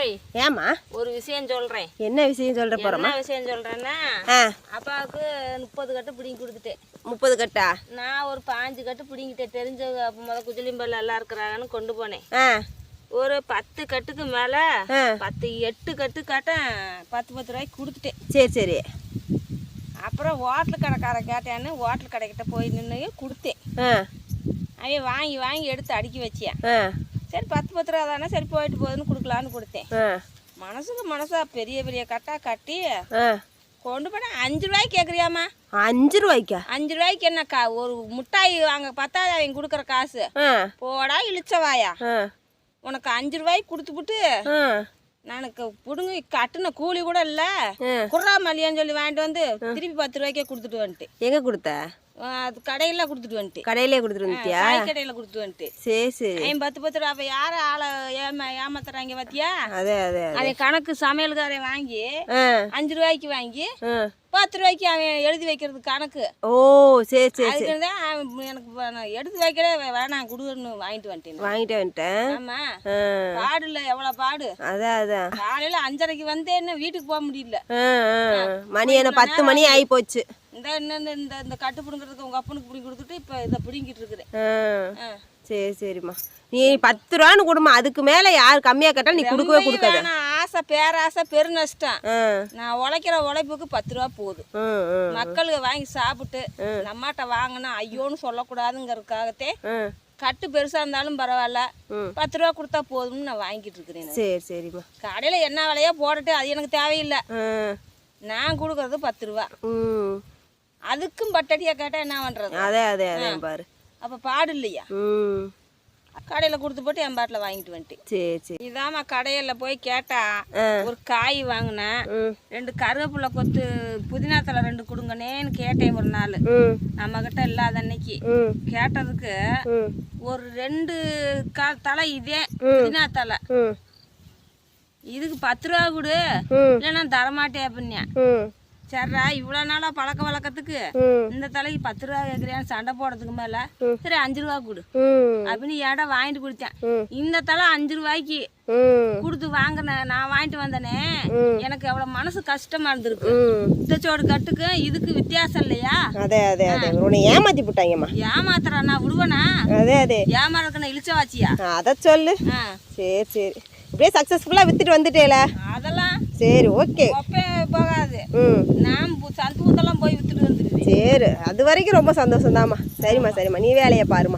ஏய் ஏமா ஒரு விஷயம் சொல்றேன். என்ன விஷயம் சொல்ற போறமா? என்ன விஷயம் சொல்றேன்னா அப்பாவுக்கு 30 கட்டு பிடிங்கி கொடுத்துட்டேன். 30 கட்டா? நான் ஒரு 5 கட்டு பிடிங்கிட்டேன். தெரிஞ்சவங்க அப்போ முத குஜலிம்பல் எல்லாம் இருக்கிறாங்கன்னு கொண்டு போனேன். ஒரு 10 கட்டுக்கு மேல 8 கட்டு கேட்டேன். 10 ரூபாய்க்கு கொடுத்துட்டேன். சரி சரி. அப்புறம் ஹோட்டல் கடைக்கார கேட்டேன்னு ஹோட்டல் கடைக்கிட்ட போய் நின்று கொடுத்தேன். அவன் வாங்கி வாங்கி எடுத்து அடுக்கி வச்சியான். சரி 10 ரூபா தானே, சரி போயிட்டு போகுதுன்னு கொடுக்கலான்னு கொடுத்தேன். மனசுக்கு மனசா பெரிய பெரிய கட்டா கட்டி கொண்டு போன 5 ரூபாய்க்கு கேட்குறியாம்மா? 5 ரூபாய்க்கா? 5 ரூபாய்க்கு என்னக்கா ஒரு முட்டாய் வாங்க 10,000 அவங்க கொடுக்குற காசு போடா இழிச்சவாயா. உனக்கு 5 ரூபாய்க்கு கொடுத்துப்புட்டு எனக்கு புடுங்க கட்டுன கூலி கூட இல்ல குர்ரா மல்லியான்னு சொல்லி வாங்கிட்டு வந்து திருப்பி 10 ரூபாய்க்கே கொடுத்துட்டு வந்துட்டு. எங்க கொடுத்த? அது கடையில கொடுத்துட்டு வந்துட்டு. கடையிலே கொடுத்துட்டு வந்துட்டியா? கடையில கொடுத்துட்டு வந்துட்டு. சரி சரி. 10 ரூபா. அப்ப யார ஆளை ஏமாத்துறாங்க பாத்தியா? அதே அதே அதே கணக்கு சமையல்காரன் வாங்கி 5 ரூபாய்க்கு வாங்கி 10 ரூபாய்க்கு அவன் எழுதி வைக்கிறது கணக்கு. ஓ சரி சரி. அதுக்குதான் எனக்கு எடுத்து வைக்கவே வேணாம் கொடுன்னு வாங்கிட்டு வந்துட்டேன். ஆமா பாடுல எவ்வளவு பாடு. அதான் அதான். காலையில 5:30க்கு வந்தேன்னு வீட்டுக்கு போக முடியல. மணி என்ன 10 மணி ஆகி போச்சு. இந்த கட்டு பிடுங்கிறதுக்கு உங்க அப்பனுக்கு பிடிங்கி கொடுத்துட்டு இப்ப இதை பிடிங்கிட்டு இருக்கிறேன். சரி சரிம்மா. நீ 10 ரூபான்னு கொடுமா, அதுக்கு மேல யார் கம்மியா கேட்டாலும் நீ கொடுக்கவே கொடுக்காத. ஆசை பேராசை பெரு நஷ்டம். நான் உழைக்கிற உழைப்புக்கு 10 ரூபா போதும். மக்களுக்கு வாங்கி சாப்பிட்டு நம்மாட்ட வாங்கினா ஐயோன்னு சொல்லக்கூடாதுங்கிறதுக்காகத்தே கட்டு பெருசா இருந்தாலும் பரவாயில்ல 10 ரூபா கொடுத்தா போதும்னு நான் வாங்கிட்டு இருக்கிறேன். சரி சரிம்மா. கடையில என்ன விலையோ போட்டுட்டு அது எனக்கு தேவையில்லை. நான் கொடுக்கறது 10 ரூபா. அதுக்கும் பட்டடியா கேட்டா என்ன பண்றது? அதே அதே அதே பாரு. அப்ப பாடு இல்லையா? கடையில கொடுத்து போட்டு என் பாட்டில் வாங்கிட்டு வந்துட்டேன். சரி சரி. இதாம்மா கடையில போய் கேட்டா ஒரு காய் வாங்கினேன். 2 கருவேப்பிலை கொத்து புதினா தலை 2 கொடுங்கண்ணேன்னு கேட்டேன் ஒரு நாள். நம்ம கிட்ட இல்லாத அன்னைக்கு கேட்டதுக்கு ஒரு 2 தலை இதே புதினா தலை இதுக்கு 10 ரூபா கொடு இல்லைன்னா தரமாட்டே அப்படின்னா. சரிடா இவ்வளவு நாளா பழக்க வழக்கத்துக்கு இந்த தலைக்கு 10 ரூபா கேட்குறியான்னு சண்டை போடுறதுக்கு மேல சரி 5 ரூபா கொடு அப்படின்னு ஏடா வாங்கிட்டு குடித்தேன். இந்த தலை 5 ரூபாய்க்கு கொடுத்து வாங்கின நான் வாங்கிட்டு வந்தேனே எனக்கு எவ்வளவு மனசு கஷ்டமா இருந்திருக்கு. இத்தச்சோடு கட்டுக்கு இதுக்கு வித்தியாசம் இல்லையா? அதே அதே அதே. உன்னை ஏமாத்தி போட்டாங்கம்மா. ஏமாத்துறா நான் விடுவேனா? அதே அதே. ஏமாறதுக்கு இழிச்சவாச்சியா? அதை சொல்லு. சரி சரி. இப்படியே சக்சஸ்ஃபுல்லா வித்துட்டு வந்துட்டேல? அதெல்லாம் சரி ஓகே. போகாது. நான் சந்தூத்தெல்லாம் போய் வித்துட்டு வந்துருக்கேன். சரி அது வரைக்கும் ரொம்ப சந்தோஷம் தாம்மா. சரிம்மா சரிம்மா. நீ வேலையை பாருமா.